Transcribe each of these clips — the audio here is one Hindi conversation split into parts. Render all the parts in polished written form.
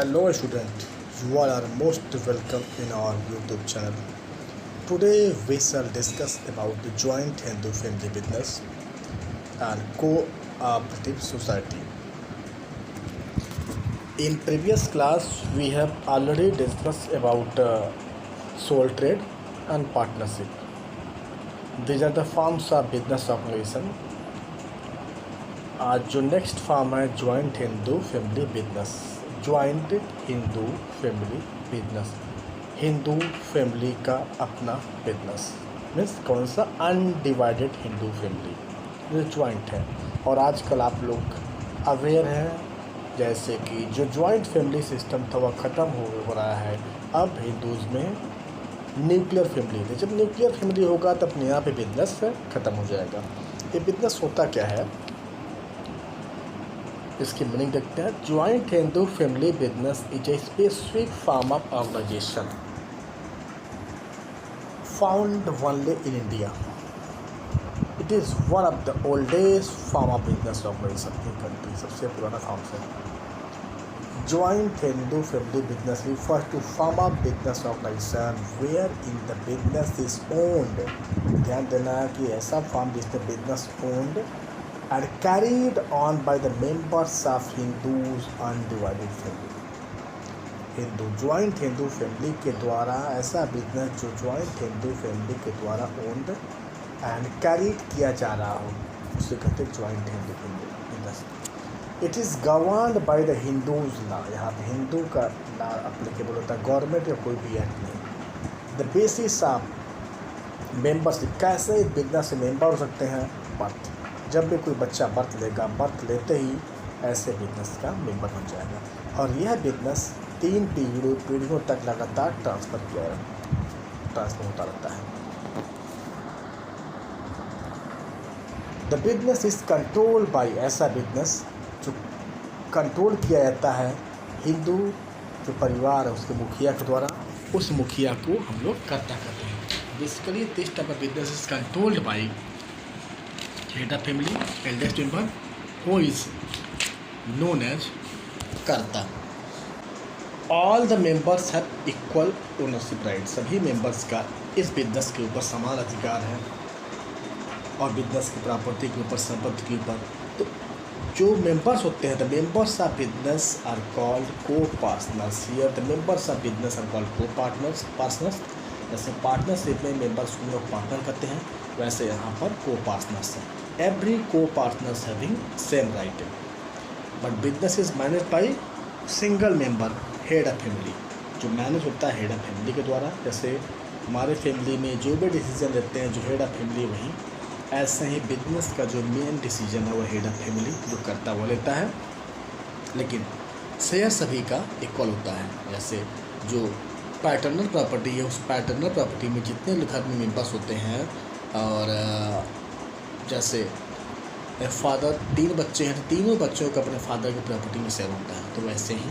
Hello student, you all are most welcome in our YouTube channel. Today we shall discuss about the joint Hindu family business and cooperative society. In previous class we have already discussed about sole trade and partnership. These are the forms of business organization. आज जो नेक्स्ट फॉर्म है joint Hindu family business. Joint Hindu family business, Hindu family का अपना बिजनेस मीन्स कौन सा अनडिवाइडेड हिंदू फैमिली जो जॉइंट है. और आजकल आप लोग अवेयर हैं जैसे कि जो जॉइंट फैमिली सिस्टम था वह ख़त्म हो रहा है. अब हिंदूज़ में न्यूक्लियर फैमिली है. जब न्यूक्लियर फैमिली होगा तो अपने यहाँ पे बिजनेस ख़त्म हो जाएगा. ये बिजनेस होता क्या है इसकी मीनिंग देखते हैं. Joint Hindu family business is a specific form of organisation found only in India. It is one of the oldest form of business organisation in country. सबसे पुराना फॉर्म है. Joint Hindu family business refer to form of business organisation where in the business is owned. ध्यान देना है कि ऐसा फॉर्म जिसमें business owned and carried on by the members of Hindus undivided family. Hindu joint Hindu family के द्वारा ऐसा बिजनेस जो ज्वाइंट हिंदू फैमिली के द्वारा ओन्ड एंड कैरीड किया जा रहा हो उसे कहते हैं joint Hindu family business. It is governed by the Hindus law. यहाँ पे हिंदू का लॉ अप्लीकेबल होता है, गवर्नमेंट या कोई भी एक्ट नहीं. द बेसिस ऑफ मेंबरशिप, कैसे बिजनेस से मेंबर हो सकते हैं. बट जब भी कोई बच्चा बर्थ लेगा, बर्थ लेते ही ऐसे बिजनेस का मेंबर बन जाएगा. और यह बिजनेस 3 पीढ़ियों तक लगातार ट्रांसफ़र होता रहता है. The business is control by, ऐसा बिजनेस जो कंट्रोल किया जाता है हिंदू जो परिवार है उसके मुखिया के द्वारा. उस मुखिया को हम लोग करता करते हैं. Basically this type of business is controlled by head of family, eldest member, who is known as कर्ता. All the members have equal ownership rights. सभी मेंबर्स का इस बिजनेस के ऊपर समान अधिकार है और बिजनेस की प्रॉपर्टी के ऊपर, संपत्ति के ऊपर. तो जो मेंबर्स होते हैं the members of business are called co partners. Here the members of business are called co partners. जैसे पार्टनरशिप में मेंबर्स को लोग पार्टनर करते हैं, वैसे यहाँ पर को पार्टनर्स हैं. एवरी को partners having same right. But business is manage by single member head of family. जो मैनेज होता है हेड ऑफ फैमिली के द्वारा. जैसे हमारे फैमिली में जो भी डिसीजन लेते हैं जो हेड ऑफ फैमिली वही, ऐसे ही बिजनेस का जो मेन डिसीजन है वो हेड ऑफ फैमिली जो करता वो लेता है. लेकिन शेयर सभी का इक्वल होता है. जैसे जो पैटर्नल प्रॉपर्टी है उस पैटर्नल प्रॉपर्टी में जितने घर में मेंबर्स होते हैं, और जैसे फादर 3 बच्चे हैं तो तीनों बच्चों का अपने फादर की प्रॉपर्टी में शेयर होता है. तो वैसे ही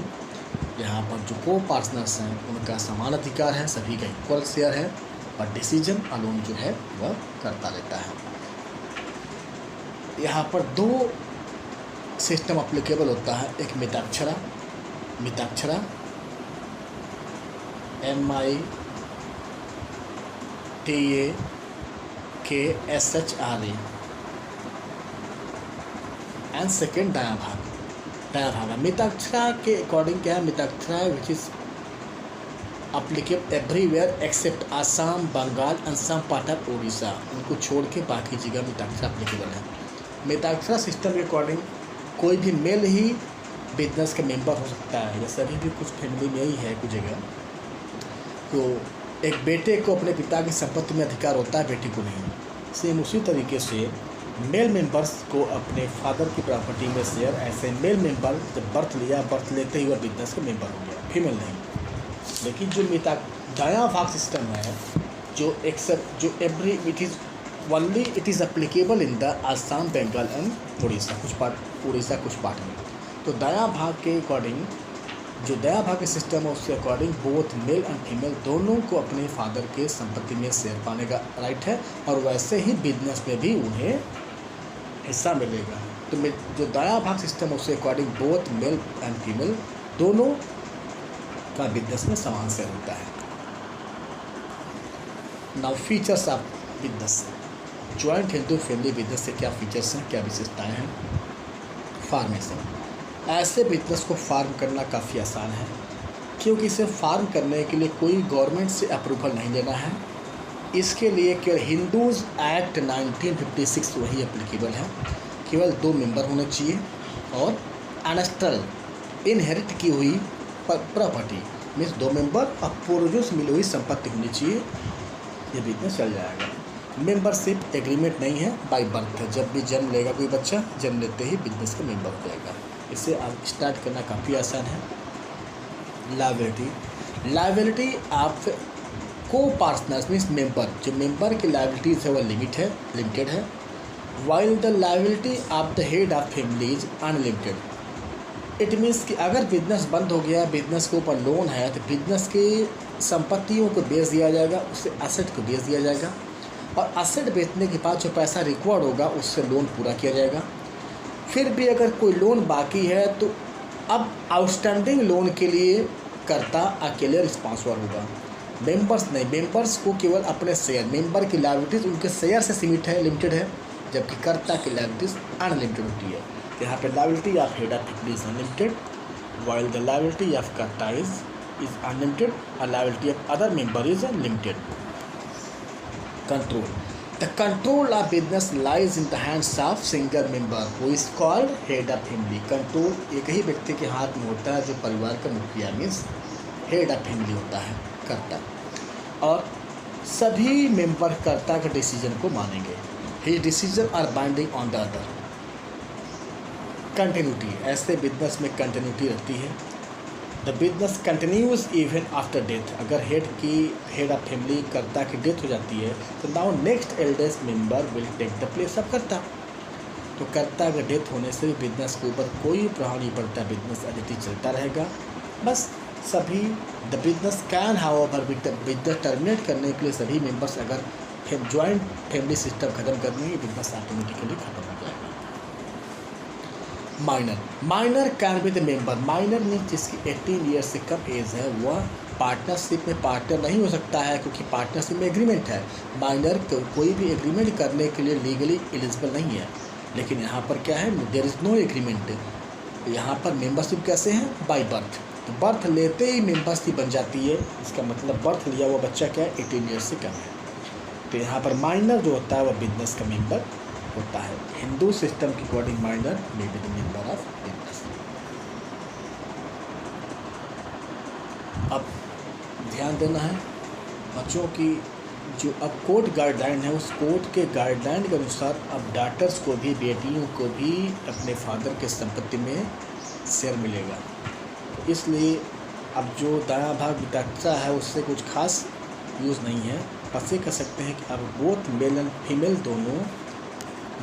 यहाँ पर जो को पार्टनर्स हैं उनका समान अधिकार है, सभी का इक्वल शेयर है, और डिसीजन अलोन जो है वह करता रहता है. यहाँ पर 2 सिस्टम अप्लीकेबल होता है. एक Mitakshara MITAKSHRA and second Dayabhaga. Mitakshara के अकॉर्डिंग क्या है, Mitakshara which is applicable everywhere except Assam, Bengal and some part of Orissa. उनको छोड़ के बाकी जगह मिताक्षरा अप्लीकेबल है. मिताक्षरा सिस्टम के अकॉर्डिंग कोई भी मेल ही बिजनेस का मेंबर हो सकता है. जैसे अभी भी कुछ फैमिली में ही है कुछ जगह, तो एक बेटे को अपने पिता की संपत्ति में अधिकार होता है, बेटी को नहीं. सेम उसी तरीके से मेल मेंबर्स को अपने फादर की प्रॉपर्टी में शेयर. ऐसे मेल मेंबर जब बर्थ लिया, बर्थ लेते ही वह बिजनेस का मेंबर हो गया, फीमेल नहीं. लेकिन जो दायां भाग सिस्टम है जो एक्सेप्ट जो every it is applicable in the Assam, Bengal and Orissa, कुछ पार्ट में. तो दायां भाग के अकॉर्डिंग जो दया भाग्य सिस्टम है उसके according both male and female दोनों को अपने फादर के संपत्ति में शेयर पाने का राइट है. और वैसे ही बिजनेस में भी उन्हें हिस्सा मिलेगा. तो जो दाया भाग सिस्टम है उसके according both male and female दोनों का बिजनेस में समान शेयर होता है। Now features of business. Joint Hindu family business से क्या फीचर्स हैं, क्या विशेषताएं हैं। फार्मेशन। ऐसे बिजनेस को फार्म करना काफ़ी आसान है, क्योंकि इसे फार्म करने के लिए कोई गवर्नमेंट से अप्रूवल नहीं लेना है। इसके लिए केवल हिंदूज़ एक्ट 1956 वही एप्लीकेबल है। केवल 2 मेंबर होने चाहिए और एनेस्ट्रल इनहेरिट की हुई प्रॉपर्टी मीन्स 2 मेंबर और पूर्वजों से मिली हुई संपत्ति होनी चाहिए, ये बिजनेस चल जाएगा। मेंबरशिप एग्रीमेंट नहीं है, बाय बर्थ है। जब भी जन्म लेगा कोई बच्चा, जन्म लेते ही बिजनेस का मेंबर हो जाएगा। इसे आप स्टार्ट करना काफ़ी आसान है। लायबिलिटी आप को पार्टनर्स मीन्स मेंबर, जो मेंबर की लायबिलिटीज है वो लिमिटेड है। While the liability of the head of family is unlimited. It means कि अगर बिजनेस बंद हो गया, बिजनेस के ऊपर लोन है, तो बिजनेस की संपत्तियों को बेच दिया जाएगा, उससे एसेट को बेच दिया जाएगा और एसेट बेचने के बाद जो पैसा रिक्वायर्ड होगा उससे लोन पूरा किया जाएगा। फिर भी अगर कोई लोन बाकी है तो अब आउटस्टैंडिंग लोन के लिए कर्ता अकेले रिस्पॉन्सिबल होगा, मेंबर्स नहीं। मेंबर्स को केवल अपने शेयर, मेंबर की लायबिलिटीज उनके शेयर से लिमिटेड है, जबकि कर्ता की लायबिलिटीज अनलिमिटेड होती है। यहाँ पे liability of head of family is unlimited, while the liability of कर्ता इज अनलिमिटेड और liability of other member is limited. Control. The control of business lies in the hands of single member who is called head of family. Control एक ही व्यक्ति के हाथ में होता है, जो परिवार का मुखिया मीन्स हेड ऑफ फैमिली होता है, कर्ता। और सभी मेंबर कर्ता के डिसीजन को मानेंगे। His decision are binding on the other. Continuity. ऐसे बिजनेस में कंटिन्यूटी रहती है। The business continues even after death. अगर हेड ऑफ फैमिली कर्ता की डेथ हो जाती है तो now next eldest member will take the place of karta. तो कर्ता के डेथ होने से बिजनेस के ऊपर कोई प्रभाव नहीं पड़ता, बिजनेस एज चलता रहेगा। बस सभी the business can however business terminate करने के लिए सभी मेंबर्स अगर ज्वाइंट फैमिली सिस्टम खत्म करने की, बिजनेस ऑटोमेटिकली खत्म हो जाएगा। Minor can be the member. Minor means जिसकी 18 ईयर्स से कम एज है वह पार्टनरशिप में पार्टनर नहीं हो सकता है, क्योंकि पार्टनरशिप में एग्रीमेंट है। माइनर कोई भी एग्रीमेंट करने के लिए लीगली एलिजिबल नहीं है। लेकिन यहाँ पर क्या है, देयर इज़ नो एग्रीमेंट। यहाँ पर मेंबरशिप कैसे है, बाय बर्थ। तो बर्थ लेते ही मेंबरशिप बन जाती है। इसका मतलब बर्थ लिया हुआ बच्चा क्या है, 18 ईयर्स से कम है। तो यहाँ पर माइनर जो होता है वह बिजनेस का मेंबर होता है। हिंदू सिस्टम के according minor may be the member of business. अब ध्यान देना है बच्चों की, जो अब कोर्ट गाइडलाइन है उस कोर्ट के गाइडलाइन के अनुसार अब डॉटर्स को भी, बेटियों को भी अपने फादर के संपत्ति में शेयर मिलेगा। इसलिए अब जो दायां भाग बिताता है उससे कुछ खास यूज़ नहीं है। बस ये कह सकते हैं कि अब बोथ मेल एंड फीमेल दोनों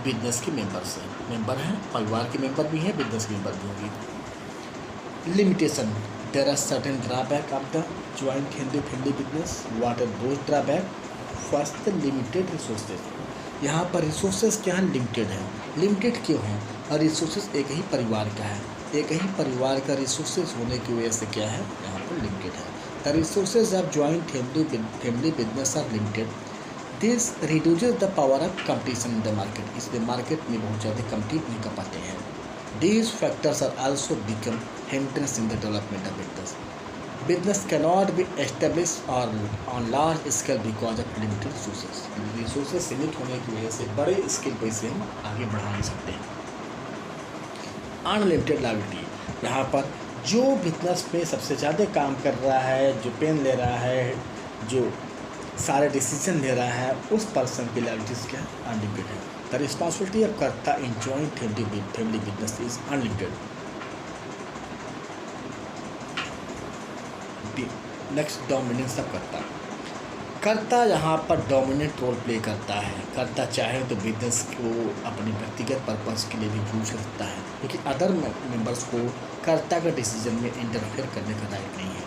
बिजनेस के मेंबर हैं, परिवार के मेंबर भी हैं, बिजनेस के मेंबर भी होंगे। Limitation. There are certain drawback of the joint Hindu family business. What are those drawback? First, limited resources. यहाँ पर रिसोर्सेज क्या है, लिमिटेड है। लिमिटेड क्यों है? और रिसोर्सेज एक ही परिवार का है, एक ही परिवार का रिसोर्सेज होने की वजह से क्या है, यहाँ पर लिमिटेड है। The resources of joint Hindu family business are limited. This reduces the power of competition in the market. इसलिए मार्केट में बहुत ज़्यादा कम्पीट नहीं कर पाते हैं। These factors are also become hindrance in the development of business. Business cannot be established or on large scale because of limited resources. Resources सीमित होने की वजह से बड़े स्केल पर इसे हम आगे बढ़ा नहीं सकते हैं। Unlimited liability. यहाँ पर जो बिजनेस में सबसे ज़्यादा काम कर रहा है, जो पेन ले रहा है, जो सारे डिसीजन ले रहा है, उस पर्सन की लायबिलिटीज क्या है, अनलिमिटेड है। द रिस्पॉन्सिबिलिटी ऑफ कर्ता in joint family business is unlimited. Next, dominance of कर्ता। कर्ता यहाँ पर डोमिनेंट रोल प्ले करता है। कर्ता चाहे तो बिजनेस को अपने व्यक्तिगत पर्पस के लिए भी यूज कर सकता है, क्योंकि अदर मेंबर्स को कर्ता का डिसीजन में इंटरफेयर करने का राइट नहीं है।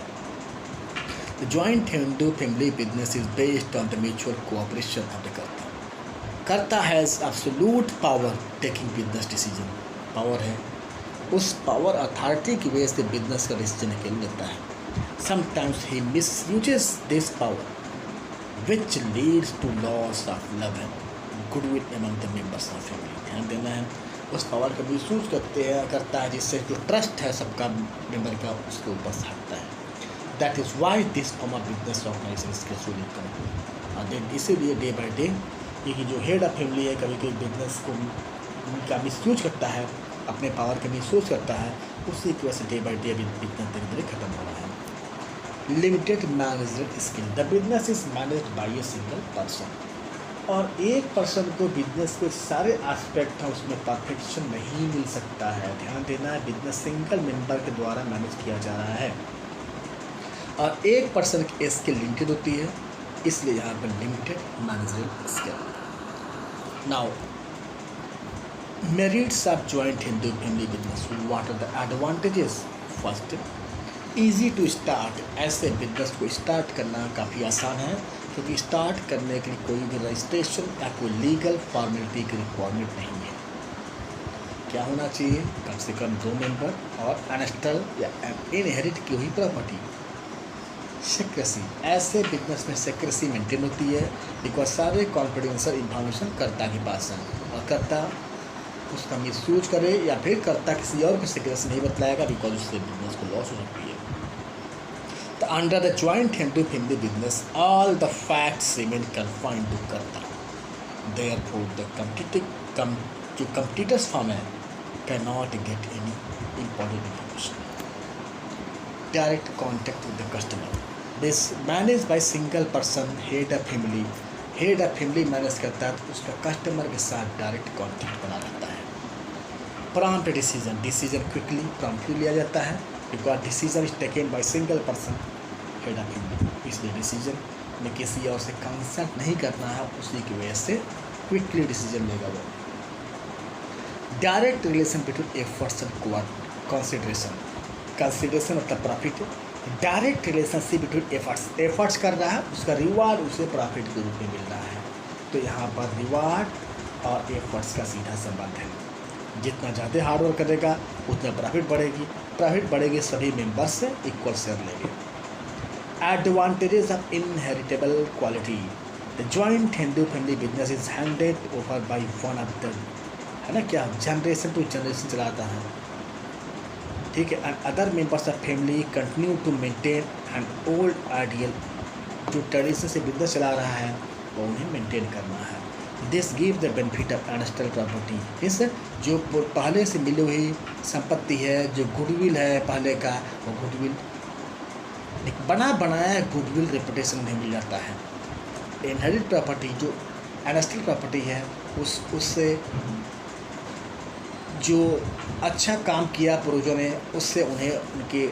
The joint Hindu family business is based on the mutual cooperation of the कर्ता। कर्ता has absolute power taking business decision. Power है, उस पावर अथॉरिटी की वजह से बिजनेस का डिसीजन अकेले लेता है। Sometimes he misuses this power, which leads to loss of love and goodwill among the members of family. ध्यान देना है, उस पावर का मिसयूज करता है जिससे जो ट्रस्ट है सबका मेंबर का उसके ऊपर हटता है. That is why this form of business organisation is gradually coming. और इसीलिए डे बाई डे ये जो हेड ऑफ फैमिली है कभी कभी बिजनेस को का मिसयूज करता है, अपने पावर का मिसयूज करता है, उसी की वजह से डे बाई डे अभी बिजनेस धीरे धीरे खत्म हो रहा है. Limited management skill. The business is managed by a single person. और एक पर्सन को बिजनेस के सारे एस्पेक्ट हैं उसमें परफेक्शन नहीं मिल सकता है. ध्यान देना है, बिजनेस सिंगल मेंबर के द्वारा मैनेज किया जा रहा है और एक पर्सन की स्किल लिमिटेड होती है, इसलिए यहाँ पर limited management skill. Now merits of joint Hindu family business. What are the advantages? First, easy to start. ऐसे बिजनेस को स्टार्ट करना काफ़ी आसान है क्योंकि स्टार्ट करने के लिए कोई भी रजिस्ट्रेशन या कोई लीगल फॉर्मेलिटी की रिक्वायरमेंट नहीं है. क्या होना चाहिए? कम से कम 2 मेंबर और अनस्टल या इनहेरिट की हुई प्रॉपर्टी. सेक्रेसी. ऐसे बिजनेस में सेक्रेसी मेंटेन होती है बिकॉज सारे कॉन्फिडेंशियल इंफॉर्मेशन कर्ता के पास है और कर्ता उसका मिसयूज करे या फिर कर्ता किसी और को सेक्रेसी नहीं बतलाएगा बिकॉज उससे बिजनेस को लॉस हो सकती है. तो under the joint Hindu family business all the facts remain confined to karta. Therefore the जो कंप्यूटर्स फॉर्म है can not get any important information. Direct contact with the customer. This manage by single person. Head of family manage करता है तो उसका कस्टमर के साथ डायरेक्ट कॉन्टैक्ट बना रहता है. प्रॉम्प्ट डिसीजन क्विकली प्रॉम्प्टली लिया जाता है because decision is taken by single person head of family. इसलिए डिसीजन में किसी और से कंसल्ट नहीं करना है, उसी की वजह से क्विकली डिसीजन लेगा वो. Direct relation between efforts and consideration मतलब profit. Direct relationship between efforts कर रहा है, उसका रिवार्ड उसे प्रॉफिट के रूप में मिल रहा है. तो यहाँ पर रिवार्ड और एफर्ट्स का सीधा संबंध है. जितना ज़्यादा हार्डवर्क करेगा उतना प्रॉफिट बढ़ेगी सभी मेंबर्स से इक्वल शेयर लेंगे. Advantages of inheritable quality. The joint Hindu family business is handed over by one of the, है ना, क्या जनरेशन टू जनरेशन चलाता है. ठीक है. And other members of family continue to maintain an old ideal. जो ट्रेडिशन से बिजनेस चला रहा है वो उन्हें मेंटेन करना है. This give the benefit of ancestral property. इस जो पहले से मिली हुई संपत्ति है, जो गुडविल है पहले का, वो गुडविल एक बनाया गुडविल रेपुटेशन नहीं मिल जाता है. इनहेरिट प्रॉपर्टी जो अनस्टल प्रॉपर्टी है उससे जो अच्छा काम किया पूर्वजों ने उससे उन्हें उनके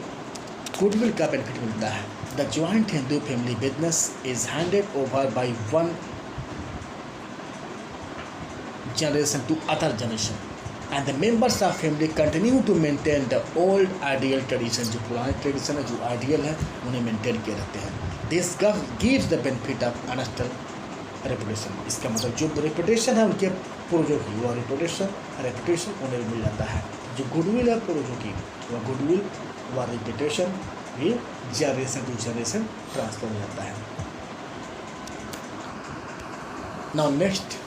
गुडविल का बेनिफिट मिलता है. The joint Hindu family business is handed over by one generation to other generation and the members of family continue to maintain the old ideal tradition. जो पुराने ट्रेडिशन है, जो आइडियल है, उन्हें मेंटेन किए रहते हैं. This gives the benefit of ancestral reputation. इसका मतलब जो रेपुटेशन है उनके पूर्वजों की, वो रेपुटेशन उन्हें मिल जाता है. जो गुडविल है पूर्वजों की, वह गुडविल व रेपुटेशन भी जनरेशन टू जनरेशन ट्रांसफर हो जाता है. Now next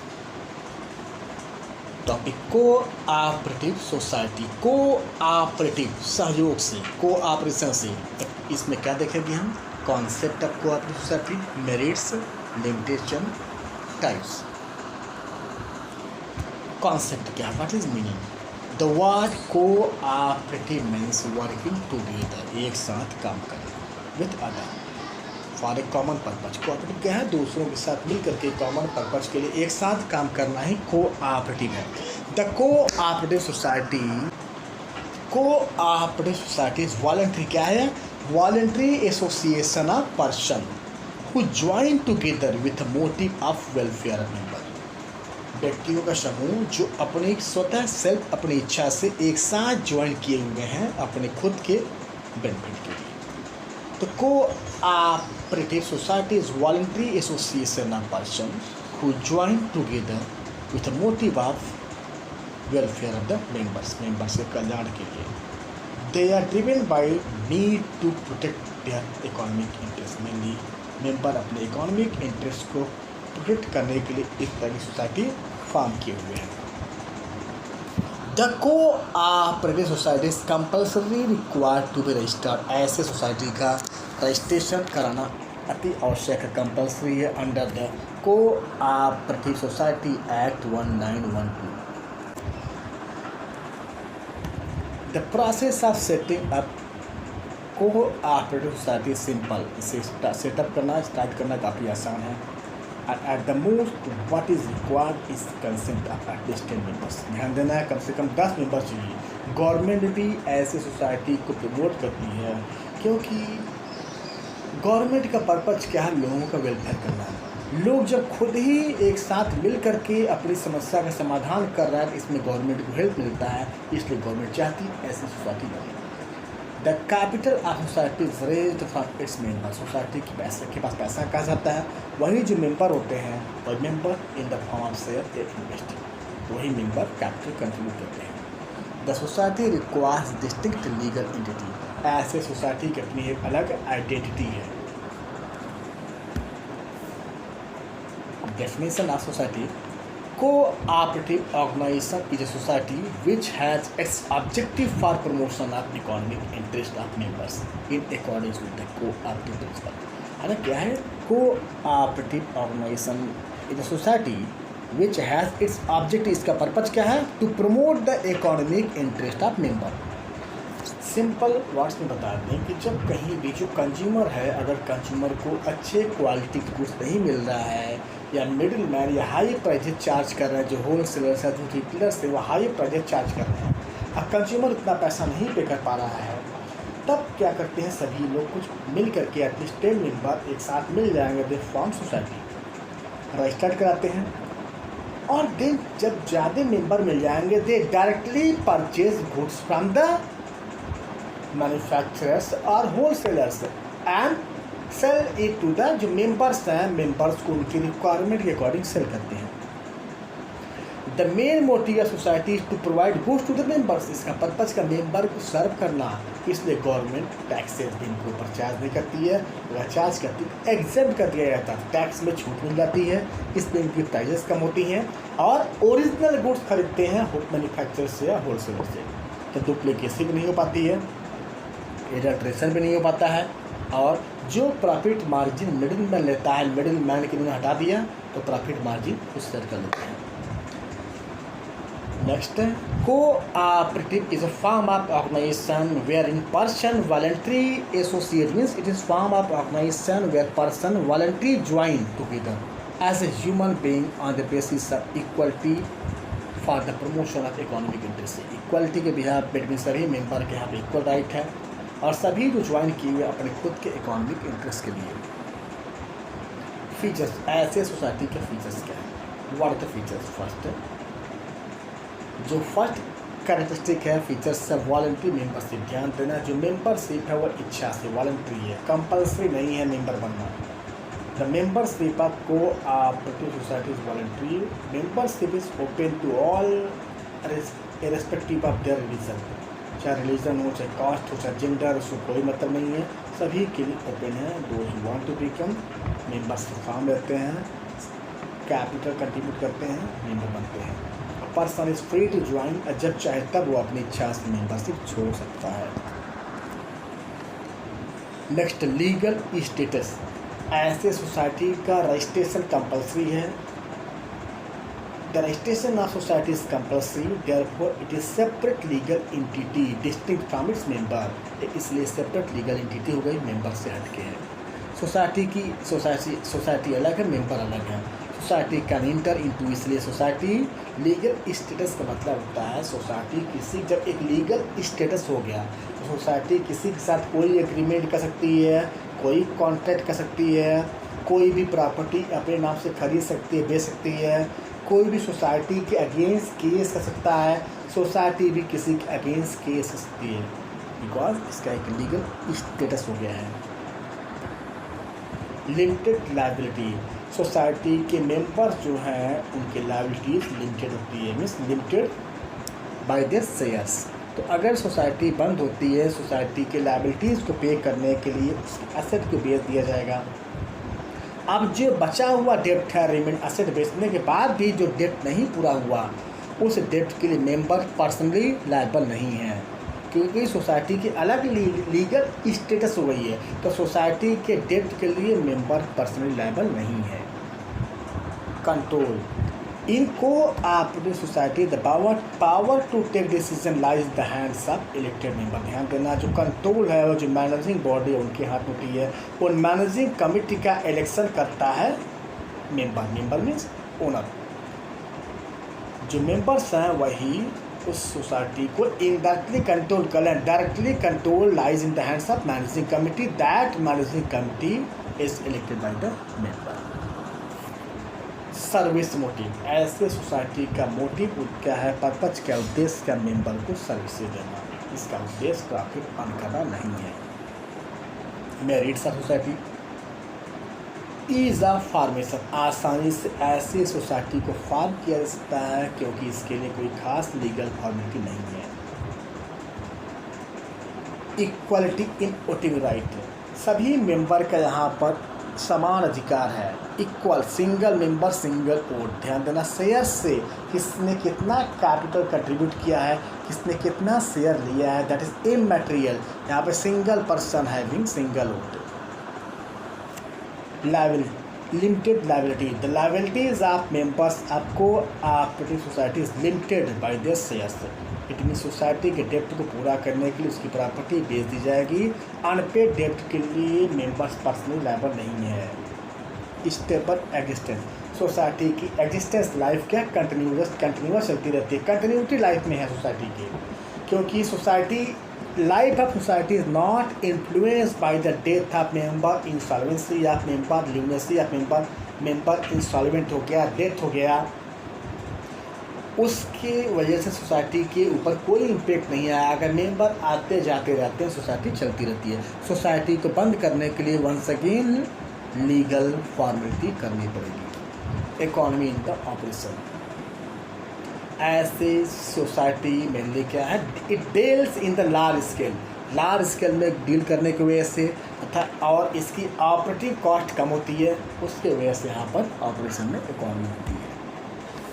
topic, cooperative society. Cooperative सहयोग से, कोऑपरेशन से. इसमें क्या देखेंगे हम? Concept of cooperative society, merits, limitation, types. Concept क्या? What is meaning? The word cooperative means working together. एक साथ काम करें with other for a common purpose. Cooperative क्या है? दूसरों के साथ मिल करके कॉमन पर्पज के लिए एक साथ काम करना ही कोऑपरेटिव है. The cooperative society is voluntary. क्या है? Voluntary association of person who join together with motive of welfare of member. व्यक्तियों का समूह जो अपने स्वतः सेल्फ अपनी इच्छा से एक साथ ज्वाइन किए हुए हैं अपने खुद के बेनिफिट के लिए. तो cooperative society is voluntary association of person who join together with motive of welfare of the members के कल्याण के लिए. They are driven by need to protect their economic interest, mainly member अपने इकोनॉमिक इंटरेस्ट को प्रोटेक्ट करने के लिए इस तरह की सोसाइटी फॉर्म किए हुए हैं। The cooperative society is compulsory required to be registered, ऐसे सोसाइटी का रजिस्ट्रेशन कराना अति आवश्यक है, कंपल्सरी है under the cooperative society act 1912। The process of setting up cooperative society simple, इसे सेटअप करना स्टार्ट करना काफ़ी आसान है। At the most what is required is consent of at least 10 members, ध्यान देना है कम से कम 10 मेंबर चाहिए। गवर्नमेंट भी ऐसे सोसाइटी को प्रमोट करती है क्योंकि गवर्नमेंट का पर्पज क्या है, लोगों का वेलफेयर करना है। लोग जब खुद ही एक साथ मिल करके अपनी समस्या का समाधान कर रहा है, इसमें गवर्नमेंट को हेल्प मिलता है, इसलिए गवर्नमेंट चाहती है ऐसी सोसाइटी बने। The capital of society is raised from its member, society के पास पैसा कहा जाता है, वही जो मेंबर होते हैं वही member in the form of share या इन्वेस्ट, वही मेंबर कैपिटल कंट्रीब्यूट करते हैं। The society requires distinct legal entity, ऐसे सोसाइटी की अपनी एक अलग आइडेंटिटी है। Definition of society, cooperative organization is a society which has its objective for promotion of economic interest of members in accordance with the cooperative principle। है ना, क्या है cooperative organization is a society which has its objective, इसका पर्पज क्या है, to promote the economic interest of member। Simple words में बता दें कि जब कहीं भी जो कंज्यूमर है, अगर कंज्यूमर को अच्छे क्वालिटी के गुड्स नहीं मिल रहा है या मिडिल मैन या हाई प्राइजेज चार्ज कर रहे हैं, जो होल सेलर्स है, जो रिटेलर्स है, वो हाई प्राइजेज चार्ज कर रहे हैं, अब कंज्यूमर इतना पैसा नहीं पे कर पा रहा है, तब क्या करते हैं सभी लोग कुछ मिल करके एटलीस्ट 10 मेंबर एक साथ मिल जाएंगे, दे फॉर्म सोसाइटी, रजिस्टर्ड कराते हैं और देन जब ज़्यादा मेंबर मिल जाएंगे they directly purchase goods from the manufacturers और wholesalers and sell it to the, जो मेंबर्स हैं मेंबर्स को उनकी रिक्वायरमेंट के अकॉर्डिंग सेल करते हैं। The main motive of society is to provide goods to the members, इसका पर्पज का मेंबर को सर्व करना, इसलिए गवर्नमेंट टैक्सेस भी इनके ऊपर चार्ज नहीं करती है, अगर चार्ज करती है एग्जेम्प्ट कर दिया जाता है, टैक्स में छूट मिल जाती है, इसलिए इनकी प्राइजेस कम होती हैं और ओरिजिनल गुड्स खरीदते हैं मैन्युफैक्चर से या होलसेलर से, तो डुप्लीकेसी भी नहीं हो पाती है, एडल्ट्रेशन भी नहीं हो पाता है और जो प्रॉफिट मार्जिन मिडिल मैन लेता है, मिडिल मैन के उन्होंने हटा दिया तो प्रॉफिट मार्जिन उस सेट कर लेते हैं। नेक्स्ट है cooperative is a form of organisation where in person voluntary associate, means it is form of organisation where person voluntary join together as a human being on the basis of equality for the promotion of economic interest. Equality के बिहार बिटवीन सभी मेंबर के यहाँ पे इक्वल राइट है और सभी जो ज्वाइन किए हुए अपने खुद के इकोनॉमिक इंटरेस्ट के लिए। फीचर्स, ऐसे सोसाइटी के फीचर्स क्या है, what are the features. First, जो फर्स्ट कैरेक्टरिस्टिक है फीचर्स से वॉलंटरी मेंबरशिप, ध्यान देना जो मेंबरशिप है वो इच्छा से वॉलंटरी है, कंपल्सरी नहीं है मेंबर बनना। The membership of cooperative society is voluntary, membership is open to all irrespective of their religion, चाहे रिलीजन हो, चाहे कास्ट हो, चाहे जेंडर, उसको कोई मतलब नहीं है, सभी के लिए ओपन है। Those who want to become members form लेते हैं, कैपिटल कंट्रीब्यूट करते हैं, मेंबर बनते हैं। Person is free to join, जब चाहे तब वो अपनी इच्छा से मेंबरशिप छोड़ सकता है। नेक्स्ट, लीगल स्टेटस, ऐसे सोसाइटी का रजिस्ट्रेशन कंपल्सरी है। The registration of society is compulsory, therefore it is separate legal entity distinct from its member, इसलिए separate legal entity हो गई, मेंबर से हटके है। सोसाइटी अलग है, मेंबर अलग है। सोसाइटी कैन इंटर इनटू, इसलिए सोसाइटी लीगल स्टेटस का मतलब होता है सोसाइटी किसी, जब एक लीगल स्टेटस हो गया तो सोसाइटी किसी के साथ कोई एग्रीमेंट कर सकती है, कोई कॉन्ट्रैक्ट कर सकती है, कोई भी प्रॉपर्टी अपने नाम से खरीद सकती है, बेच सकती है, कोई भी सोसाइटी के अगेंस्ट केस कर सकता है, सोसाइटी भी किसी के अगेंस्ट केस कर सकती है, बिकॉज इसका एक लीगल स्टेटस हो गया है। लिमिटेड लायबिलिटी, सोसाइटी के मेंबर्स जो हैं उनकी लायबिलिटीज लिमिटेड होती है, means limited by there shares, तो अगर सोसाइटी बंद होती है, सोसाइटी के लायबिलिटीज़ को पे करने के लिए उसके एसेट को बेच दिया जाएगा। अब जो बचा हुआ डेप्ट है, रिमेन एसेट बेचने के बाद भी जो डेप्ट नहीं पूरा हुआ, उस डेप्ट के लिए मेंबर पर्सनली लायबल नहीं है, क्योंकि सोसाइटी की अलग लीगल स्टेटस हो गई है। तो सोसाइटी के डेप्ट के लिए मेंबर पर्सनली लायबल नहीं है। Control, in cooperative society the power to take decision lies the hands of elected member. ध्यान देना, जो कंट्रोल है वो जो मैनेजिंग बॉडी है उनके हाथ होती है। और मैनेजिंग कमेटी का इलेक्शन करता है मेंबर मीन्स ओनर। जो मेंबर्स हैं वही उस सोसाइटी को इनडायरेक्टली कंट्रोल करें। Directly control lies in the hands of managing committee, that managing committee is elected by the member. Service motive, ऐसे सोसाइटी का मोटिव क्या है, पर्पज क्या, उद्देश्य क्या, मेंबर को सर्विसेज देना। इसका उद्देश्य प्रॉफिट अर्न करना नहीं है। Merits of society, ease of formation, आसानी से ऐसी सोसाइटी को फॉर्म किया जा सकता है क्योंकि इसके लिए कोई खास लीगल फॉर्मेलिटी नहीं है। इक्वलिटी इन वोटिंग राइट, सभी मेंबर का यहाँ पर समान अधिकार है। Equal, single member single vote. ध्यान देना, शेयर से किसने कितना कैपिटल कंट्रीब्यूट किया है, किसने कितना शेयर लिया है, दैट इज इमैटेरियल। यहाँ पे single person having single vote. Limited liability, the liabilities of members of cooperative society is limited by there shares. It mean society के डेप्ट को पूरा करने के लिए उसकी प्रॉपर्टी बेच दी जाएगी। अनपेड डेप्ट के लिए मेंबर्स पर्सनली लायबल नहीं है। स्टेबल एग्जिस्टेंस, सोसाइटी की एग्जिस्टेंस लाइफ क्या कंटिन्यूस चलती रहती है, कंटिन्यूटी लाइफ में है सोसाइटी की, क्योंकि society life of society is not influenced by the death of member, insolvency या मेंबर ल्यूनेसी या मेंबर इंसॉल्वेंट हो गया, डेथ हो गया, उसके वजह से सोसाइटी के ऊपर कोई इम्पेक्ट नहीं आया। अगर मेंबर आते जाते रहते हैं सोसाइटी चलती रहती है। सोसाइटी को बंद करने के लिए वंस अगेन लीगल फॉर्मेलिटी करनी पड़ेगी। इकोनॉमी इन द ऑपरेशन, ऐसे सोसाइटी मेनली क्या है, it deals in the large scale में डील करने की वजह से तथा और इसकी ऑपरेटिव कॉस्ट कम होती है, उसके वजह से यहाँ पर ऑपरेशन में इकोनॉमी होती है।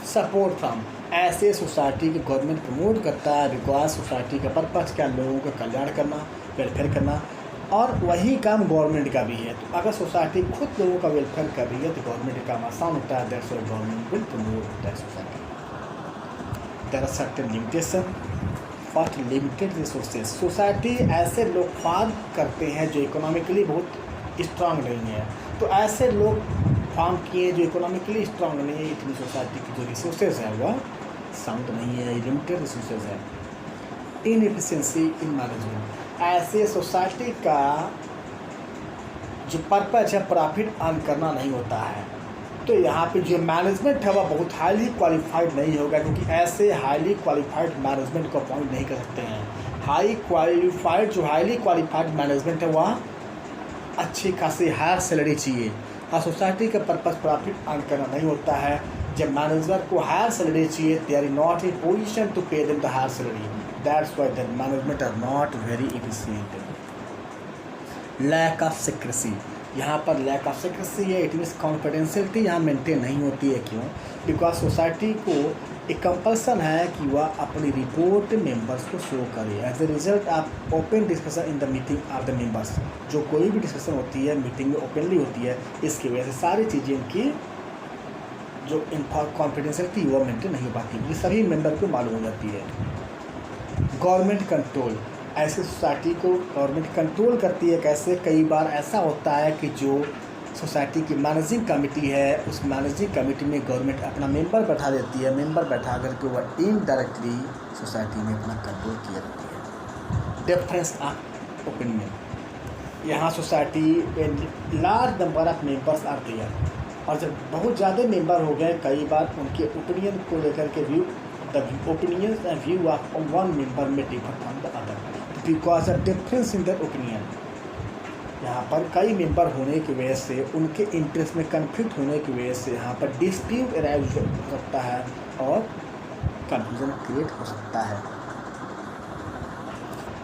सपोर्ट फ्रॉम, ऐसे सोसाइटी की गवर्नमेंट प्रमोट करता है बिकॉज सोसाइटी का पर्पज क्या, लोगों का कल्याण करना, वेलफेयर करना, और वही काम गवर्नमेंट का भी है। तो अगर सोसाइटी खुद लोगों का वेलफेयर कर रही है तो गवर्नमेंट का काम आसान होता है। That's why government will promote that society. There are certain limitation, first limited resources, society ऐसे लोग फार्म करते हैं जो इकोनॉमिकली बहुत स्ट्रांग नहीं है। तो ऐसे लोग फार्म किए जो इकोनॉमिकली स्ट्रांग नहीं है, इतनी सोसाइटी की जो रिसोर्सेज है वह साउंड नहीं है, लिमिटेड रिसोर्सेज है। इनएफिशिएंसी इन मैनेजमेंट, ऐसे सोसाइटी का जो पर्पज है प्रॉफिट अर्न करना नहीं होता है। तो यहाँ पे जो मैनेजमेंट है वह बहुत हाईली क्वालिफाइड नहीं होगा, क्योंकि ऐसे हाईली क्वालिफाइड मैनेजमेंट को अपॉइंट नहीं कर सकते हैं। हाईली क्वालिफाइड मैनेजमेंट है वह अच्छी खासी हायर सैलरी चाहिए। हाँ, सोसाइटी का पर्पज प्रॉफिट अर्न करना नहीं होता है। जब मैनेजर को हायर सैलरी चाहिए, they are not in position to pay them the higher salary, that's why the management are not very efficient. Lack of secrecy, यहाँ पर लैक ऑफ सिक्रेसी है, इट मीन्स कॉन्फिडेंशियलिटी यहाँ मेंटेन नहीं होती है। क्यों? बिकॉज सोसाइटी को एक कंपल्सन है कि वह अपनी रिपोर्ट मेंबर्स को शो करे। As a result of open discussion in the meeting of the members, जो कोई भी डिस्कशन होती है मीटिंग में ओपनली होती है, इसकी वजह से सारी चीज़ें इनकी जो कॉन्फिडेंशियलिटी वो मेंटेन नहीं हो पाती, ये सभी मेंबर को मालूम हो जाती है। गवर्नमेंट कंट्रोल, ऐसी सोसाइटी को गवर्नमेंट कंट्रोल करती है। कैसे? कई बार ऐसा होता है कि जो सोसाइटी की मैनेजिंग कमेटी है, उस मैनेजिंग कमेटी में गवर्नमेंट अपना मेंबर बैठा देती है। मेंबर बैठा करके वह इनडायरेक्टली सोसाइटी में अपना कंट्रोल किया जाती है। डिफरेंस ऑफ ओपिनियन, यहाँ सोसाइटी में large number of members are there, और जब बहुत ज़्यादा मेंबर हो गए, कई बार उनके ओपिनियन को लेकर के the opinions and view of one member may differ from the other because of difference in their opinion। यहाँ पर कई मेंबर होने की वजह से, उनके इंटरेस्ट में कन्फ्लिक्ट होने की वजह से यहाँ पर डिस्प्यूट अराइज हो सकता है और कन्फ्यूजन क्रिएट हो सकता है।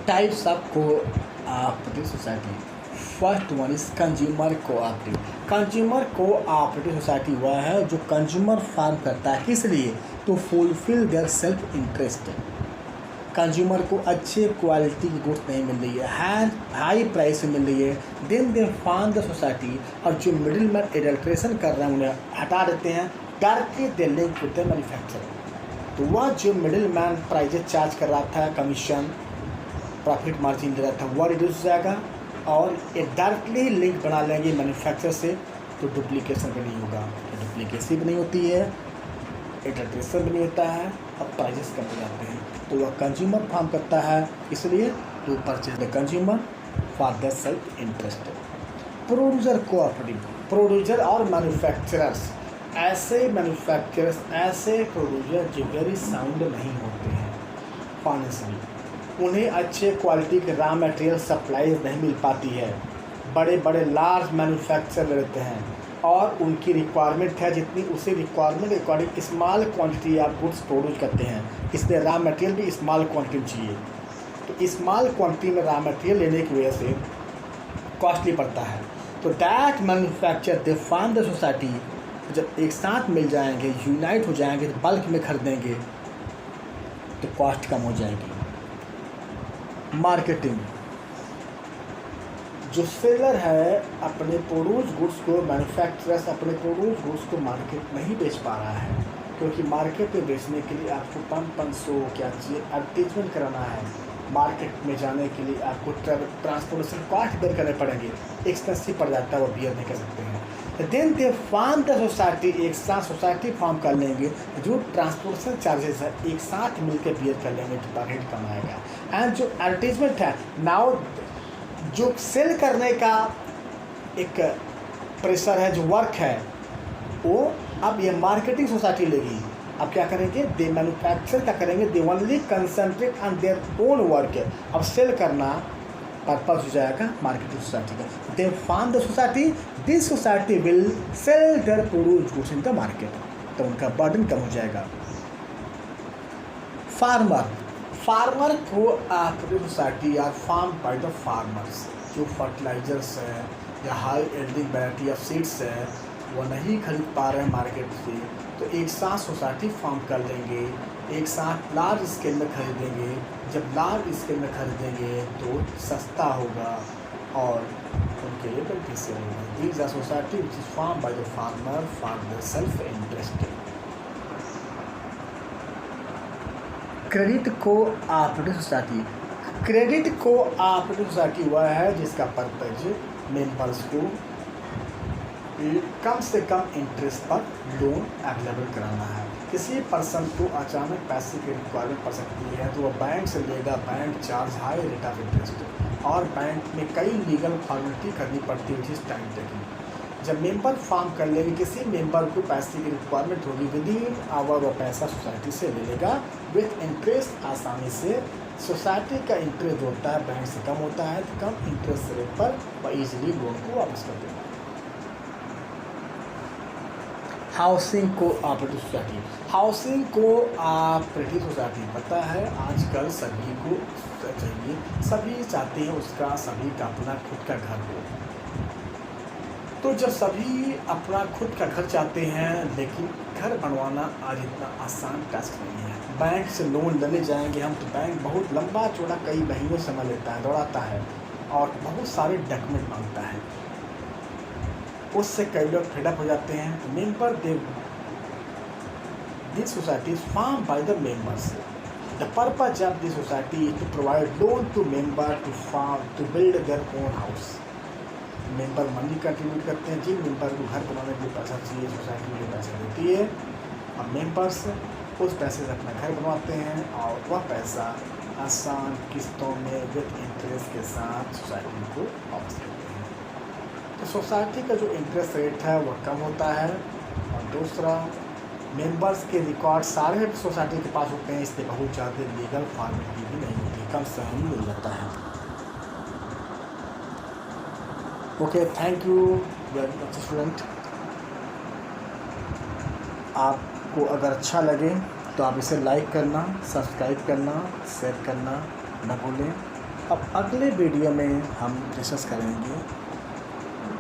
Types of cooperative society. First one is consumer cooperative. Consumer cooperative society वह है जो कंज्यूमर फार्म करता है, किस लिए? To fulfil their self interest. Consumer को अच्छे क्वालिटी की गुड्स नहीं मिल रही है, हाई प्राइस में मिल रही है, then they form the society, और जो मिडिल मैन एडल्ट्रेशन कर रहे हैं उन्हें हटा देते हैं, directly they link with the manufacturer. तो वह जो मिडिल मैन प्राइजेज चार्ज कर रहा था, कमीशन प्रॉफिट मार्जिन ले रहा था, वह रिड्यूस हो जाएगा और एक डायरेक्टली लिंक बना लेंगे मैन्युफैक्चरर से, तो डुप्लीकेशन भी नहीं होगा। डुप्लीकेसी भी नहीं होती है, एडल्ट्रेशन भी नहीं होता है और प्राइजेस कम हो जाते हैं। तो वह कंज्यूमर फार्म करता है, इसलिए to purchase the consumer for the self interest. Producer cooperative. Producer और मैन्युफैक्चरर्स, ऐसे मैन्युफैक्चरर्स, ऐसे प्रोड्यूसर जो वेरी साउंड नहीं होते हैं फाइनेंशियली, उन्हें अच्छे क्वालिटी के रॉ मटेरियल सप्लाई नहीं मिल पाती है, बड़े बड़े लार्ज मैन्युफैक्चर रहते हैं और उनकी रिक्वायरमेंट है जितनी, उसी रिक्वायरमेंट के according small quantity of goods produce करते हैं, इसलिए रॉ मटेरियल भी स्मॉल क्वांटिटी में चाहिए। तो स्मॉल क्वांटिटी में रॉ मटेरियल लेने की वजह से कॉस्टली पड़ता है। तो that manufacture they form the society, जब एक साथ मिल जाएंगे, यूनाइट हो जाएंगे, तो बल्क में खरीदेंगे तो कॉस्ट कम हो जाएगी। मार्केटिंग। जो सेलर है अपने प्रोड्यूस गुड्स को, मैन्युफैक्चरर्स अपने प्रोड्यूस गुड्स को मार्केट नहीं बेच पा रहा है, क्योंकि मार्केट में बेचने के लिए आपको 500 क्या चाहिए, एडवर्टीजमेंट कराना है, मार्केट में जाने के लिए आपको ट्रांसपोर्टेशन कॉस्ट बेयर करने पड़ेंगे, एक्सपेंसिव पड़ जाता है, वो बियर नहीं कर सकते हैं। Then they form the society, एक साथ सोसाइटी फॉर्म कर लेंगे, जो ट्रांसपोर्टेशन चार्जेस है एक साथ मिलकर बियर कर लेंगे तो प्रॉफिट कम आएगा। एंड जो एडवर्टीजमेंट है, नाउ जो सेल करने का एक प्रेशर है, जो वर्क है, वो अब ये मार्केटिंग सोसाइटी लेगी। अब क्या करेंगे, दे मैन्युफैक्चर क्या करेंगे, they only concentrate on their own work. अब सेल करना पर्पज हो जाएगा मार्केटिंग सोसाइटी का। They form the society, this society will sell their produce goods in the market, तो उनका बर्डन कम हो जाएगा। Farmer. Farmer cooperative society are form by the farmers. जो फर्टिलाइजर्स है या high yielding variety of seeds है वो नहीं खरीद पा रहे हैं मार्केट से, तो एक साथ सोसाइटी फॉर्म कर लेंगे, एक साथ लार्ज स्केल में खरीदेंगे। जब लार्ज स्केल में खरीदेंगे तो सस्ता होगा और उनके लिए बेनिफिशियल होगा। These our society which is form by the farmer for the self interest. Credit cooperative society. Credit cooperative society वह है जिसका पर्पज मेंबर्स को कम से कम इंटरेस्ट पर लोन अवेलेबल कराना है। किसी पर्सन को अचानक पैसे की रिक्वायरमेंट पड़ सकती है तो वह बैंक से लेगा, bank charge high rate of interest, और बैंक में कई लीगल फॉर्मेलिटी करनी पड़ती है विच इज टाइम टेकिंग। जब मेंबर फॉर्म कर लेंगे, किसी मेंबर को पैसे की रिक्वायरमेंट होगी, विद इन आवर वह पैसा सोसाइटी से ले लेगा विथ इंटरेस्ट आसानी से। सोसाइटी का इंटरेस्ट होता है बैंक से कम होता है, तो कम इंटरेस्ट रेट पर वह ईजिली लोन को वापस कर देगा। Housing cooperative society. Housing cooperative society पता है आजकल सभी को चाहिए, सभी चाहते हैं उसका, सभी का अपना खुद का घर हो। तो जब सभी अपना खुद का घर चाहते हैं, लेकिन घर बनवाना आज इतना आसान टास्क नहीं है। बैंक से लोन लेने जाएंगे हम तो बैंक बहुत लंबा चौड़ा कई महीनों समय लेता है, दौड़ाता है और बहुत सारे डॉक्यूमेंट मांगता है, उससे कई लोग फेडअप हो जाते हैं। Member this society is form by the members. The purpose of this society is to provide loan to member to build their own house. Member money contribute करते हैं, जिन मेंबर को घर बनाने के लिए पैसा चाहिए सोसाइटी में पैसा देती है, अब मेंबर्स उस पैसे से अपना घर बनवाते हैं और वह पैसा आसान किस्तों में विद इंटरेस्ट के साथ सोसाइटी को वापस करते हैं। तो सोसाइटी का जो इंटरेस्ट रेट है वह कम होता है, और दूसरा मेंबर्स के रिकॉर्ड सारे सोसाइटी के पास होते हैं, इसलिए बहुत ज़्यादा लीगल फॉर्मेलिटी भी नहीं होती, कम समय में मिल जाता है। Okay, thank you very much student. आपको अगर अच्छा लगे तो आप इसे लाइक करना, सब्सक्राइब करना, शेयर करना न भूलें। अब अगले वीडियो में हम डिस्कस करेंगे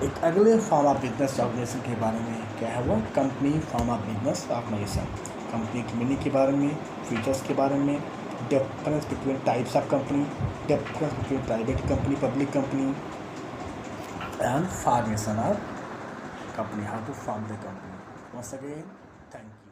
एक अगले फॉर्म ऑफ बिजनेस ऑर्गेनाइजेशन के बारे में। क्या है वो? Company form of business organisation. Company की मीनिंग के बारे में, फीचर्स के बारे में, difference between types of company, difference between private company, public company and formation of company, how to form the company. Once again, thank you.